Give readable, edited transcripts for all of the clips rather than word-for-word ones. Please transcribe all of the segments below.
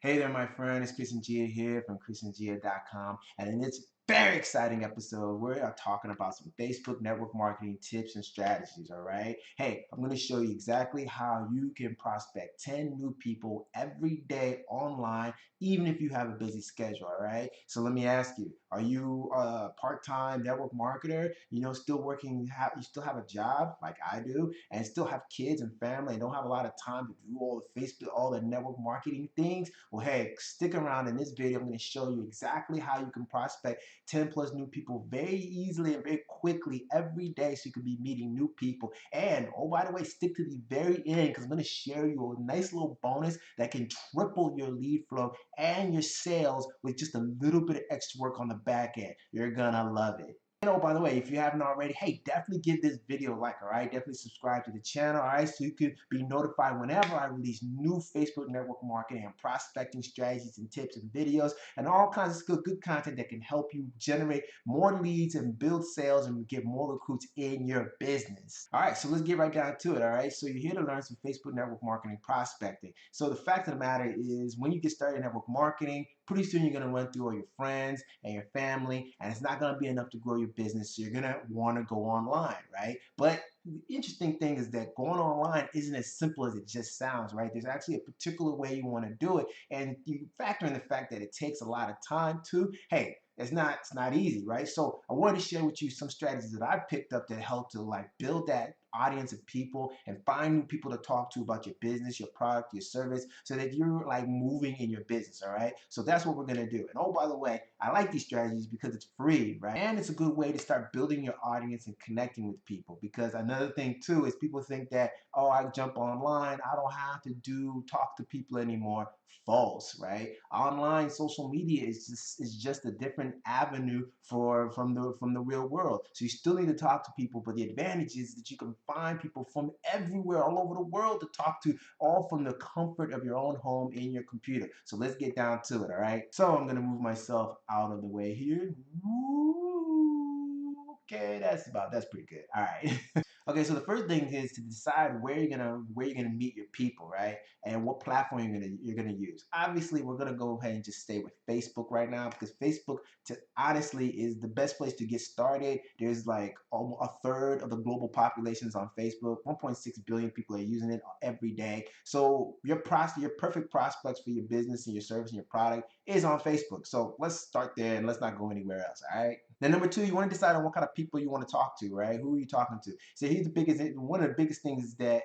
Hey there, my friend. It's Chris and Gia here from chrisandgia.com. And in this very exciting episode, we are talking about some Facebook network marketing tips and strategies, all right? Hey, I'm going to show you exactly how you can prospect 10 new people every day online, even if you have a busy schedule, all right? So let me ask you, are you a part-time network marketer, still working, you still have a job like I do, and still have kids and family and don't have a lot of time to do all the Facebook, all the network marketing things? Well, hey, stick around. In this video, I'm going to show you exactly how you can prospect 10 plus new people very easily and very quickly every day so you can be meeting new people. And, oh, by the way, stick to the very end because I'm going to share you a nice little bonus that can triple your lead flow and your sales with just a little bit of extra work on the back end. You're going to love it. And oh, by the way, if you haven't already, hey, definitely give this video a like, all right? Definitely subscribe to the channel, all right? So you can be notified whenever I release new Facebook network marketing and prospecting strategies and tips and videos and all kinds of good content that can help you generate more leads and build sales and get more recruits in your business. All right, so let's get right down to it, all right? So you're here to learn some Facebook network marketing prospecting. So the fact of the matter is when you get started in network marketing, pretty soon you're going to run through all your friends and your family, and it's not going to be enough to grow your business. So you're going to want to go online, right? But the interesting thing is that going online isn't as simple as it just sounds, right? There's actually a particular way you want to do it, and you factor in the fact that it takes a lot of time too. Hey, it's not easy, right? So I wanted to share with you some strategies that I picked up that help to like build that audience of people and find new people to talk to about your business, your product, your service, so that you're like moving in your business, all right? So that's what we're gonna do. And oh, by the way, I like these strategies because it's free, right? And it's a good way to start building your audience and connecting with people. Because another thing too is people think that, oh, I jump online, I don't have to talk to people anymore. False, right? Online social media is just a different avenue from the real world. So you still need to talk to people, but the advantage is that you can find people from everywhere, all over the world to talk to, all from the comfort of your own home in your computer. So let's get down to it, all right? So I'm gonna move myself out of the way here. Okay, that's pretty good. All right. Okay, so the first thing is to decide where you're gonna meet your people, right? And what platform you're gonna use. Obviously, we're gonna go ahead and just stay with Facebook right now because Facebook, honestly, is the best place to get started. There's like almost a third of the global population is on Facebook. 1.6 billion people are using it every day. So your perfect prospects for your business and your service and your product is on Facebook. So let's start there and let's not go anywhere else. All right. Then number two, you want to decide on what kind of people you want to talk to, right? Who are you talking to? So here's one of the biggest things is that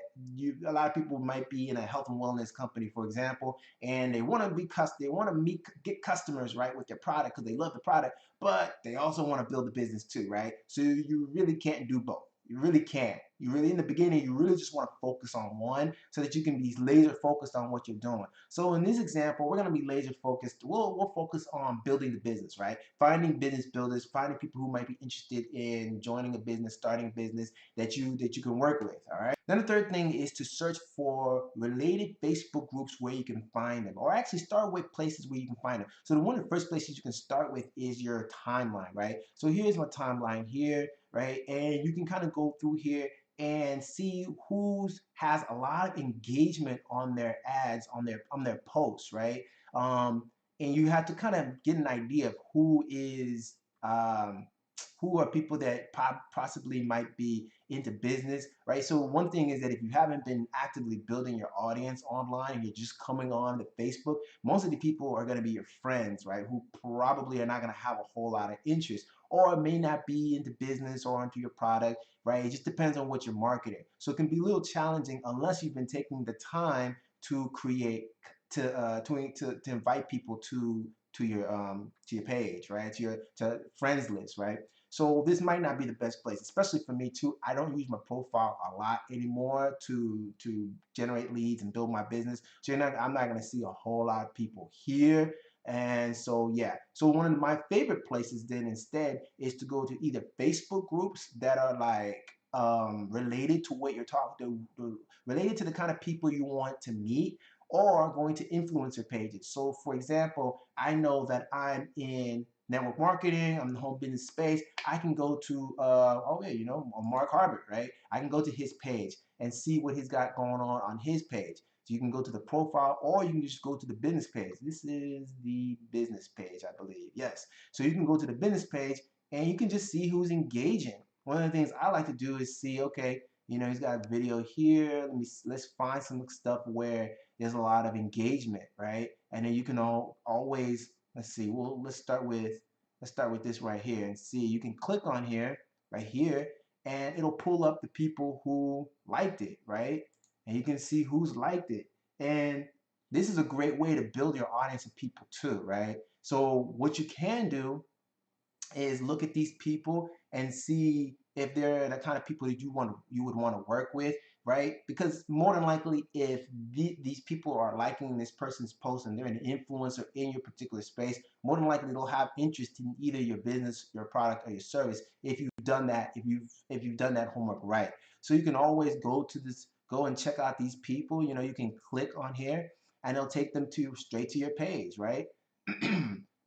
a lot of people might be in a health and wellness company, for example, and they want to get customers, right, with their product because they love the product, but they also want to build a business too, right? So you really can't do both. You really can't. You really, in the beginning, you really just want to focus on one so that you can be laser focused on what you're doing. So in this example, we're going to be laser focused. We'll focus on building the business, right? Finding business builders, finding people who might be interested in joining a business, starting a business that you can work with, all right? Then the third thing is to search for related Facebook groups where you can find them, or actually start with places where you can find them. So one of the first places you can start with is your timeline, right? So here's my timeline here, right? And you can kind of go through here and see who's has a lot of engagement on their ads, on their posts, right? And you have to kind of get an idea of who are people that possibly might be into business, right? So one thing is that if you haven't been actively building your audience online and you're just coming on to Facebook, most of the people are going to be your friends, right? Who probably are not going to have a whole lot of interest or may not be into business or into your product, right? It just depends on what you're marketing. So it can be a little challenging unless you've been taking the time to create to invite people to your page, right? To friends list, right? So this might not be the best place, especially for me too. I don't use my profile a lot anymore to generate leads and build my business. So I'm not going to see a whole lot of people here. And so yeah, so one of my favorite places then instead is to go to either Facebook groups that are like related to what you're talking to, related to the kind of people you want to meet, or going to influencer pages. So for example, I know that I'm in network marketing, I'm in the home business space. I can go to, oh yeah, Mark Harbert, right? I can go to his page and see what he's got going on his page. So you can go to the profile, or you can just go to the business page. This is the business page, I believe. Yes. So you can go to the business page and you can just see who's engaging. One of the things I like to do is see, okay, he's got a video here. Let's find some stuff where there's a lot of engagement, right? And then you can always, let's see. Well, let's start with this right here and see. You can click on here, right here, and it'll pull up the people who liked it, right? And you can see who's liked it. And this is a great way to build your audience of people too, right? So what you can do is look at these people and see if they're the kind of people that you would want to work with, right? Because more than likely, if these people are liking this person's post and they're an influencer in your particular space, more than likely they'll have interest in either your business, your product, or your service if you've done that, if you've done that homework right. So you can always go and check out these people. You can click on here and it'll take them to straight to your page, right?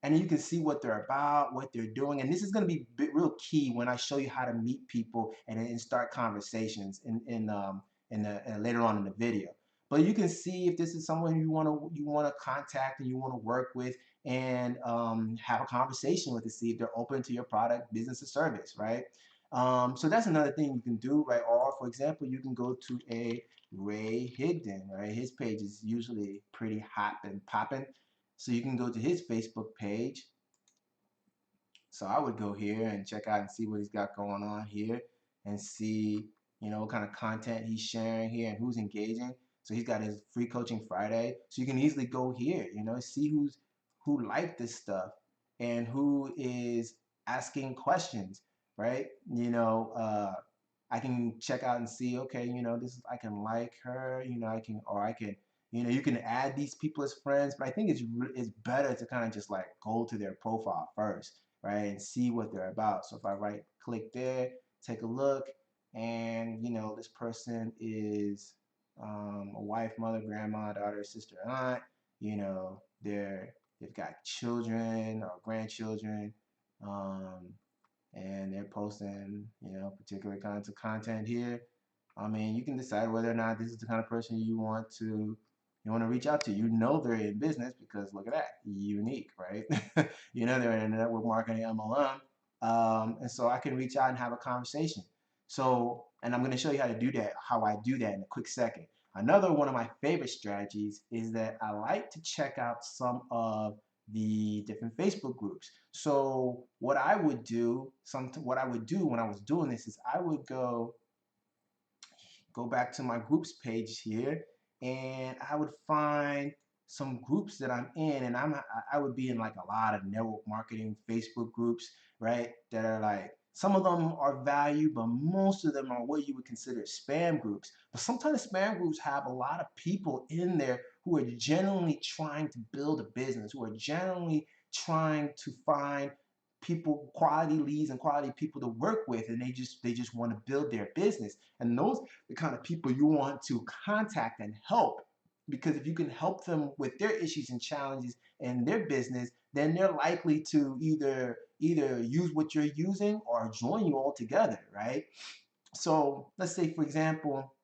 And then you can see what they're about, what they're doing. And this is going to be real key when I show you how to meet people and start conversations later on in the video. But you can see if this is someone you want to contact and you want to work with and have a conversation with to see if they're open to your product, business, or service, right? So that's another thing you can do, right? Or for example, you can go to a Ray Higdon, right? His page is usually pretty hot and popping. So you can go to his Facebook page. So I would go here and check out and see what he's got going on here and see, what kind of content he's sharing here and who's engaging. So he's got his free coaching Friday. So you can easily go here, see who liked this stuff and who is asking questions, right? I can check out and see, okay, I can like her, you can add these people as friends, but I think it's better to kind of just like go to their profile first, right, and see what they're about. So if I right click there, take a look, and this person is a wife, mother, grandma, daughter, sister, aunt. They've got children or grandchildren. And they're posting, particular kinds of content here. I mean, you can decide whether or not this is the kind of person you want to reach out to. They're in business because look at that, unique, right? They're in a network marketing MLM, and so I can reach out and have a conversation. So, and I'm going to show you how I do that in a quick second. Another one of my favorite strategies is that I like to check out some of the different Facebook groups. So what I would do when I was doing this is I would go back to my groups page here, and I would find some groups that I'm in, and I would be in like a lot of network marketing Facebook groups, right? That are like, some of them are value, but most of them are what you would consider spam groups. But sometimes spam groups have a lot of people in there who are genuinely trying to build a business, who are genuinely trying to find people, quality leads and quality people to work with, and they just want to build their business. And those are the kind of people you want to contact and help, because if you can help them with their issues and challenges in their business, then they're likely to either use what you're using or join you all together, right? So let's say, for example,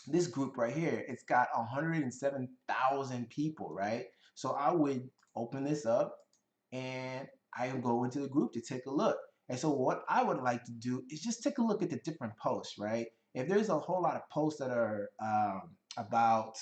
this group right here, it's got 107,000 people, right? So I would open this up and I go into the group to take a look. And so what I would like to do is just take a look at the different posts, right? If there's a whole lot of posts that are about,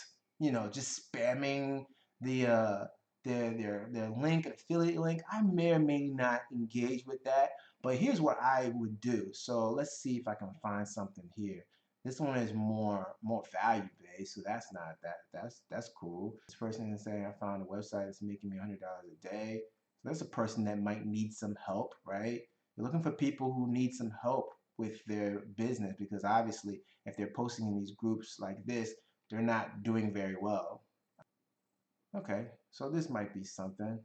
just spamming the their link, an affiliate link, I may or may not engage with that. But here's what I would do. So let's see if I can find something here. This one is more value based, so that's not that's cool. This person is saying, I found a website that's making me $100 a day. So that's a person that might need some help, right? You're looking for people who need some help with their business, because obviously if they're posting in these groups like this, they're not doing very well. Okay, so this might be something.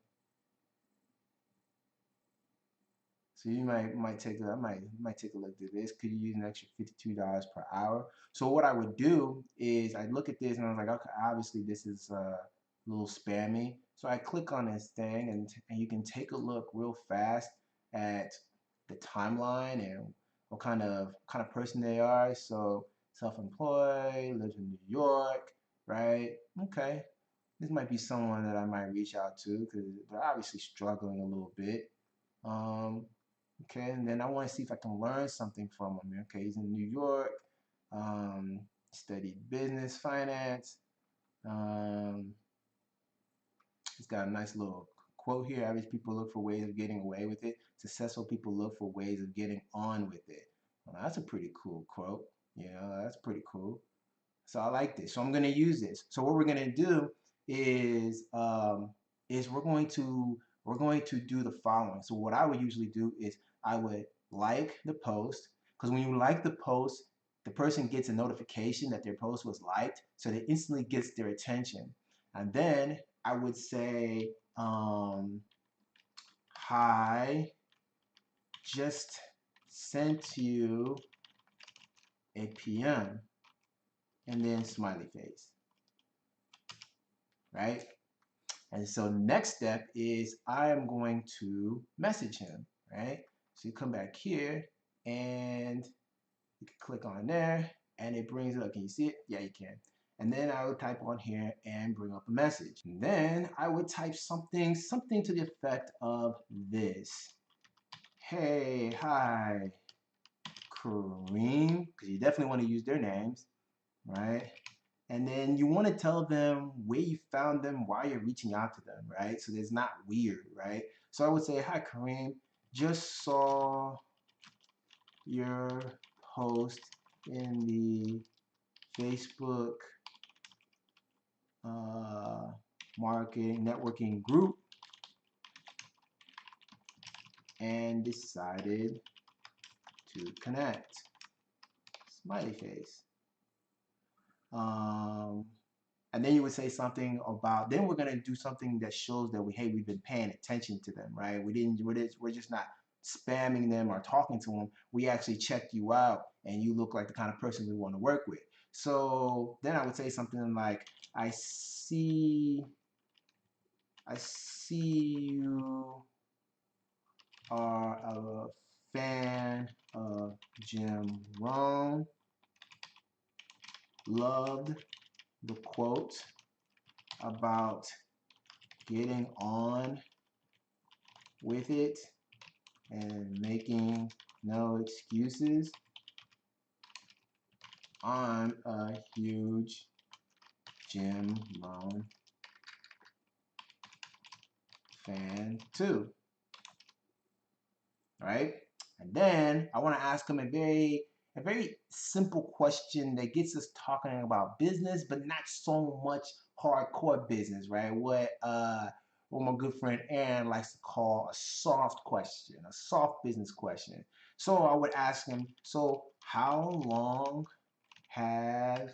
So you might take take a look at this. Could you use an extra $52 per hour? So what I would do is I'd look at this and I was like, okay, obviously this is a little spammy. So I click on this thing, and you can take a look real fast at the timeline and what kind of person they are. So self-employed, lives in New York, right? Okay, this might be someone that I might reach out to because they're obviously struggling a little bit. Um, okay, and then I want to see if I can learn something from him. Okay, he's in New York, um, studied business, finance. Um, he's got a nice little quote here. Average people look for ways of getting away with it. Successful people look for ways of getting on with it. Well, that's a pretty cool quote. You know, that's pretty cool. So I like this. So I'm going to use this. So what we're going to do is we're going to do the following. So what I would usually do is I would like the post, because when you like the post, the person gets a notification that their post was liked, so that instantly gets their attention. And then I would say, hi, just sent you a PM, and then smiley face, right? And so next step is I am going to message him, right? So you come back here and you can click on there and it brings it up. Can you see it? Yeah, you can. And then I would type on here and bring up a message. And then I would type something to the effect of this. Hey, hi, Kareem, because you definitely want to use their names, right? And then you want to tell them where you found them, why you're reaching out to them, right? So it's not weird, right? So I would say, hi, Kareem, just saw your post in the Facebook marketing networking group and decided to connect. Smiley face. And then you would say something about, then we're going to do something that shows that we've been paying attention to them, right? We're just not spamming them or talking to them. We actually checked you out and you look like the kind of person we want to work with. So then I would say something like, I see you are a fan of Jim Rohn. Loved the quote about getting on with it and making no excuses. I'm a huge Jim Rohn fan too, right? And then I want to ask him a very simple question that gets us talking about business, but not so much hardcore business, right? What my good friend Aaron likes to call a soft question, a soft business question. So I would ask him, so how long have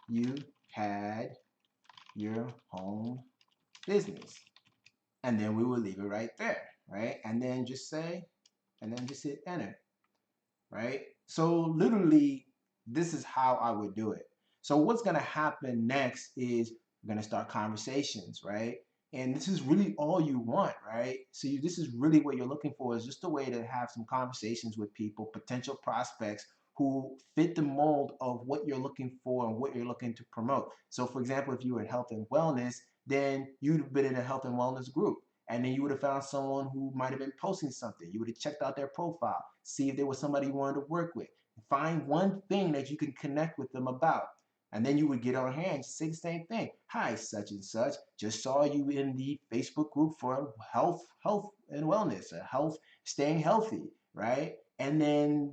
you had your home business? And then we would leave it right there, right? And then just hit enter, right? So literally, this is how I would do it. So what's gonna happen next is we're gonna start conversations, right? And this is really all you want, right? So this is really what you're looking for, is just a way to have some conversations with people, potential prospects who fit the mold of what you're looking for and what you're looking to promote. So for example, if you were in health and wellness, then you'd have been in a health and wellness group. And then you would have found someone who might have been posting something. You would have checked out their profile, see if there was somebody you wanted to work with. Find one thing that you can connect with them about. And then you would get on here and say the same thing. Hi, such and such. Just saw you in the Facebook group for health and wellness, health, staying healthy, right? And then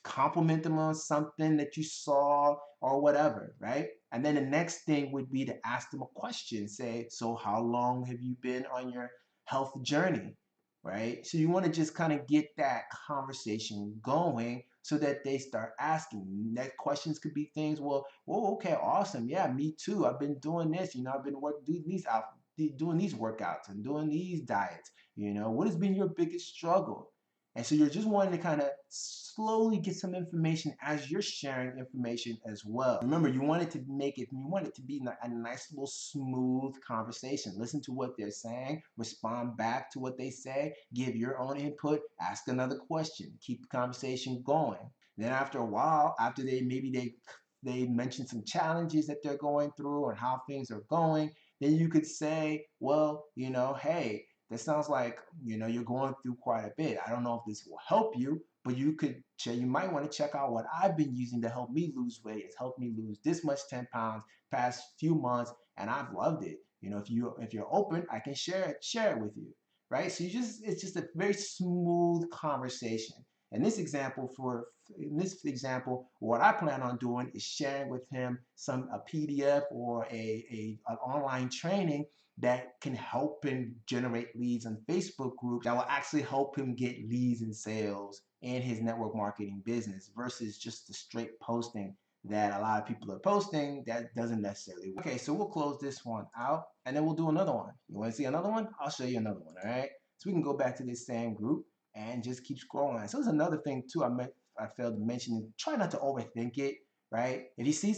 compliment them on something that you saw or whatever, right? And then the next thing would be to ask them a question. Say, so how long have you been on your health journey, right? So you want to just kind of get that conversation going so that they start asking. Next questions could be things, well, okay, awesome. Yeah, me too. I've been doing this, I've been doing these workouts and doing these diets. What has been your biggest struggle? And so you're just wanting to kind of slowly get some information as you're sharing information as well. Remember, you want it to be a nice little smooth conversation. Listen to what they're saying, respond back to what they say, give your own input, ask another question, keep the conversation going. Then after a while, after they they mention some challenges that they're going through and how things are going, then you could say, well, hey, that sounds like, you're going through quite a bit. I don't know if this will help you, but you might want to check out what I've been using to help me lose weight. It's helped me lose this much 10 pounds past few months, and I've loved it. If you're open, I can share it with you, right? So it's just a very smooth conversation. In this example, what I plan on doing is sharing with him a PDF or an online training that can help him generate leads on Facebook groups that will actually help him get leads and sales in his network marketing business versus just the straight posting that a lot of people are posting that doesn't necessarily work. Okay, so we'll close this one out and then we'll do another one. You want to see another one? I'll show you another one, all right? So we can go back to this same group and just keep scrolling. So there's another thing too I failed to mention. Try not to overthink it, right? If you see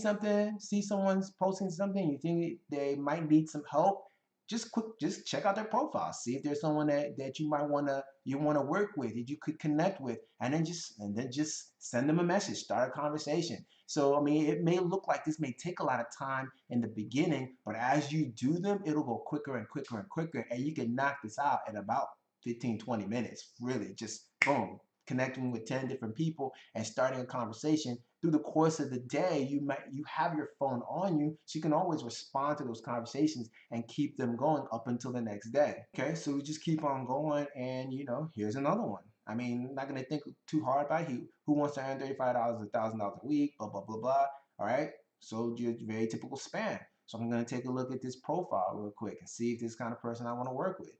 someone's posting something, you think they might need some help, just check out their profile, see if there's someone that you might wanna work with, that you could connect with, and then just send them a message, start a conversation. So I mean, it may look like this may take a lot of time in the beginning, but as you do them, it'll go quicker and quicker and quicker, and you can knock this out in about 15-20 minutes. Really, just boom, connecting with 10 different people and starting a conversation. Through the course of the day, you have your phone on you, so you can always respond to those conversations and keep them going up until the next day. Okay, so we just keep on going, and here's another one. I mean, I'm not gonna think too hard about it. Who wants to earn $35, $1,000 a week, blah blah blah blah. All right, so your very typical spam. So I'm gonna take a look at this profile real quick and see if this kind of person I want to work with.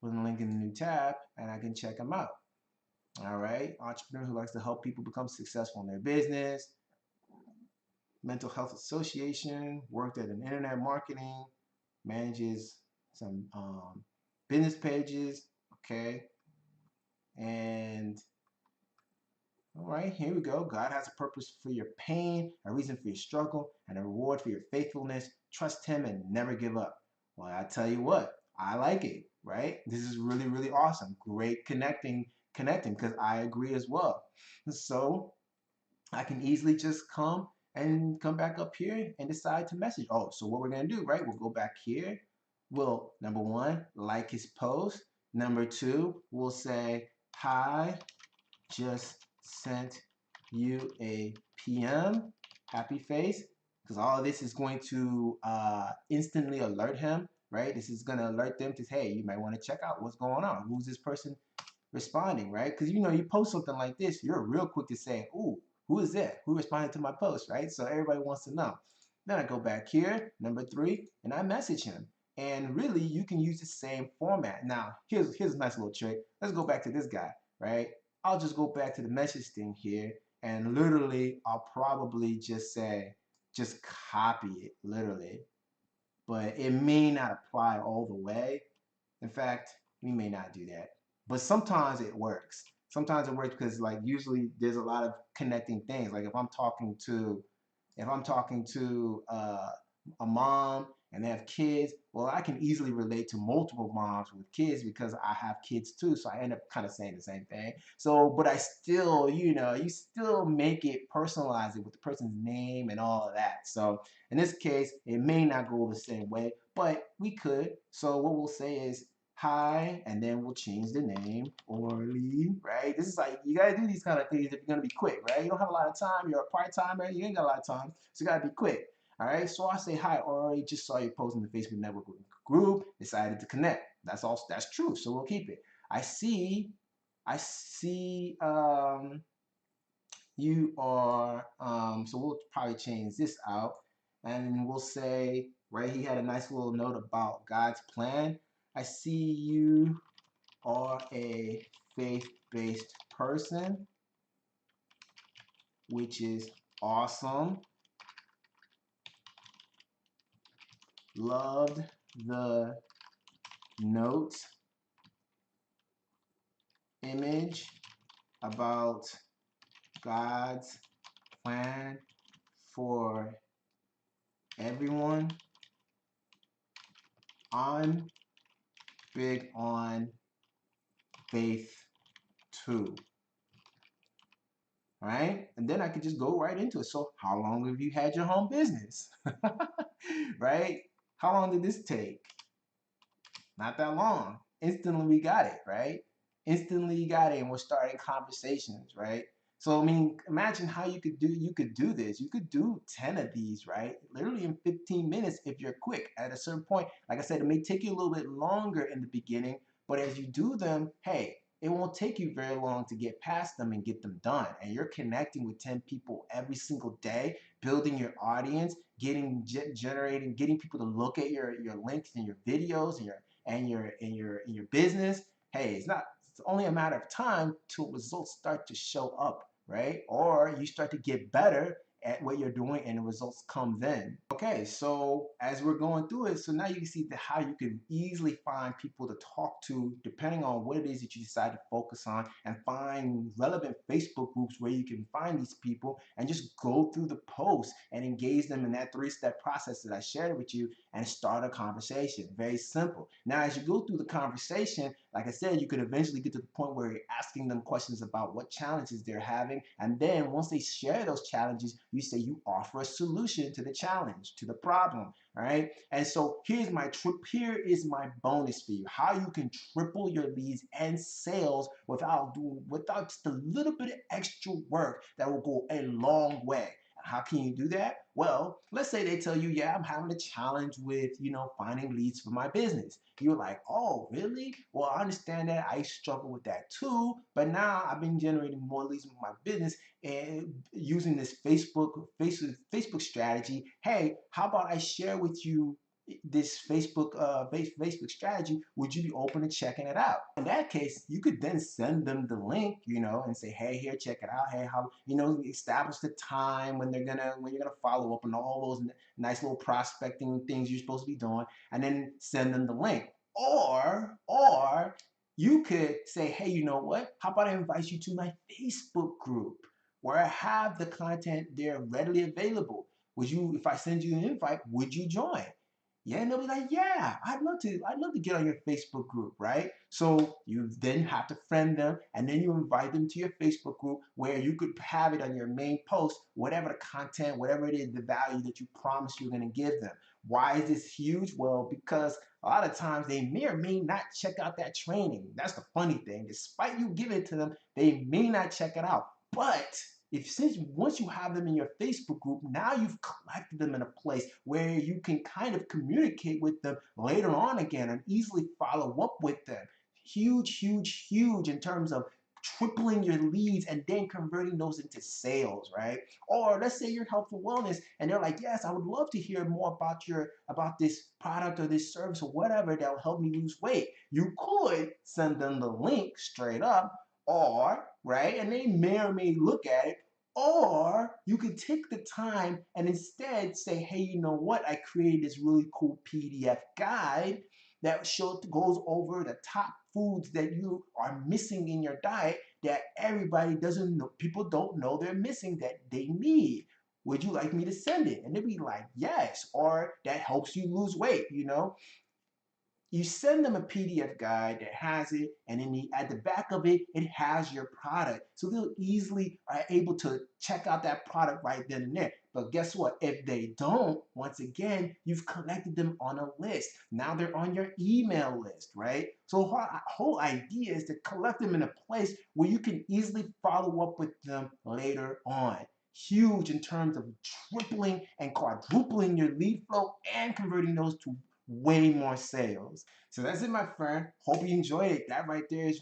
Put a link in the new tab, and I can check them out. All right, entrepreneur who likes to help people become successful in their business. Mental Health Association, worked at an internet marketing, manages some business pages. Okay, and all right, here we go. God has a purpose for your pain, a reason for your struggle, and a reward for your faithfulness. Trust Him and never give up. Well, I tell you what, I like it, right? This is really, really awesome. Great connecting, because I agree as well. So I can easily just come back up here and decide to message. Oh, so what we're gonna do, right? We'll go back here. We'll, number one, like his post. Number two, we'll say, hi, just sent you a PM, happy face, because all of this is going to instantly alert him, right? This is gonna alert them to, hey, you might want to check out what's going on. Who's this person responding, right? Because you post something like this, you're real quick to say, ooh, who is that? Who responded to my post, right? So everybody wants to know. Then I go back here, number three, and I message him. And really, you can use the same format. Now, here's a nice little trick. Let's go back to this guy, right? I'll just go back to the message thing here, and literally, I'll probably just copy it, literally. But it may not apply all the way. In fact, we may not do that. But sometimes it works. Sometimes it works because usually there's a lot of connecting things. Like if I'm talking to a mom and they have kids, well, I can easily relate to multiple moms with kids because I have kids too. So I end up kind of saying the same thing. So, but I still, you still make it, personalize it with the person's name and all of that. So in this case, it may not go the same way, but we could. So what we'll say is, hi, and then we'll change the name, Orly, right? This is like, you gotta do these kind of things if you're gonna be quick, right? You don't have a lot of time, you're a part-timer, you ain't got a lot of time, so you gotta be quick. All right, so I say, hi, Ori, just saw you post in the Facebook network group, decided to connect. That's true, so we'll keep it. I see, you are, so we'll probably change this out, and we'll say, right, he had a nice little note about God's plan. I see you are a faith-based person, which is awesome. Loved the note image about God's plan for everyone. I'm big on faith too. right? And then I could just go right into it. So how long have you had your home business? Right? How long did this take? Not that long. Instantly we got it, right? Instantly you got it, and we're starting conversations, right? So I mean, imagine how you could do this. You could do 10 of these, right? Literally in 15 minutes if you're quick. At a certain point, like I said, it may take you a little bit longer in the beginning, but as you do them, hey, it won't take you very long to get past them and get them done. And you're connecting with 10 people every single day, building your audience, generating, getting people to look at your links and your videos and your business. Hey, it's only a matter of time till results start to show up, right? Or you start to get better at what you're doing and the results come then. Okay, so as we're going through it, so now you can see how you can easily find people to talk to depending on what it is that you decide to focus on, and find relevant Facebook groups where you can find these people and just go through the posts and engage them in that three-step process that I shared with you and start a conversation. Very simple. Now, as you go through the conversation, like I said, you could eventually get to the point where you're asking them questions about what challenges they're having. And then once they share those challenges, you say you offer a solution to the challenge, to the problem. All right. And so here is my bonus for you. How you can triple your leads and sales without just a little bit of extra work that will go a long way. How can you do that? Well, let's say they tell you, yeah, I'm having a challenge with, finding leads for my business. You're like, oh, really? Well, I understand that. I struggle with that too. But now I've been generating more leads with my business and using this Facebook strategy. Hey, how about I share with you this Facebook strategy? Would you be open to checking it out? In that case, you could then send them the link, and say, hey, here, check it out. Hey, how establish the time when you're gonna follow up on all those nice little prospecting things you're supposed to be doing, and then send them the link. Or you could say, hey, you know what? How about I invite you to my Facebook group where I have the content there readily available? If I send you an invite, would you join? Yeah, and they'll be like, yeah, I'd love to get on your Facebook group, right? So you then have to friend them, and then you invite them to your Facebook group where you could have it on your main post, whatever the content, whatever it is, the value that you promise you're going to give them. Why is this huge? Well, because a lot of times they may or may not check out that training. That's the funny thing. Despite you giving it to them, they may not check it out. But since once you have them in your Facebook group, now you've collected them in a place where you can kind of communicate with them later on again and easily follow up with them. Huge, huge, huge in terms of tripling your leads and then converting those into sales, right? Or let's say you're health and wellness and they're like, yes, I would love to hear more about this product or this service or whatever that will help me lose weight. You could send them the link straight up, or right, and they may or may look at it. Or you could take the time and instead say, hey, you know what? I created this really cool PDF guide that goes over the top foods that you are missing in your diet that everybody doesn't know, people don't know they're missing, that they need. Would you like me to send it? And they'd be like, yes. Or that helps you lose weight. You send them a PDF guide that has it, and at the back of it, it has your product. So they'll easily are able to check out that product right then and there. But guess what? If they don't, once again, you've collected them on a list. Now they're on your email list, right? So the whole idea is to collect them in a place where you can easily follow up with them later on. Huge in terms of tripling and quadrupling your lead flow and converting those to way more sales. So that's it, my friend. Hope you enjoyed it. That right there is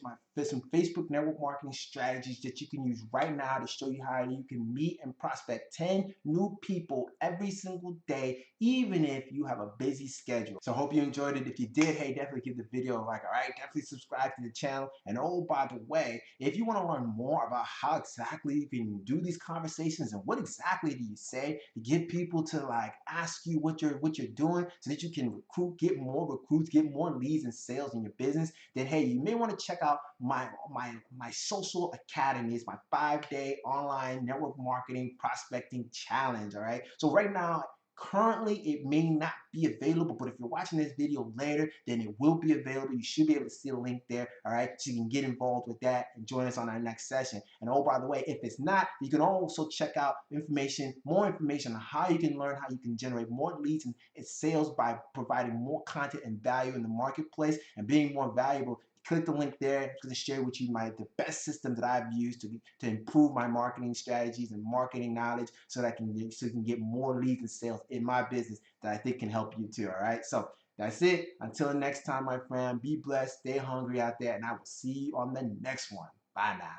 some Facebook network marketing strategies that you can use right now to show you how you can meet and prospect 10 new people every single day, even if you have a busy schedule. So I hope you enjoyed it. If you did, hey, definitely give the video a like, all right? Definitely subscribe to the channel. And oh, by the way, if you want to learn more about how exactly you can do these conversations and what exactly do you say to get people to like ask you what you're doing so that you can get more recruits, get more leads and sales in your business, then hey, you may want to check out my social academy. It's my 5-day online network marketing prospecting challenge. All right. So right now, Currently, it may not be available, but if you're watching this video later, then it will be available. You should be able to see the link there, all right? So you can get involved with that and join us on our next session. And oh, by the way, if it's not, you can also check out more information on how you can learn how you can generate more leads and sales by providing more content and value in the marketplace and being more valuable. Click the link there. I'm going to share with you the best system that I've used to improve my marketing strategies and marketing knowledge so that you can get more leads and sales in my business that I think can help you too. All right. So that's it. Until next time, my friend, be blessed, stay hungry out there, and I will see you on the next one. Bye now.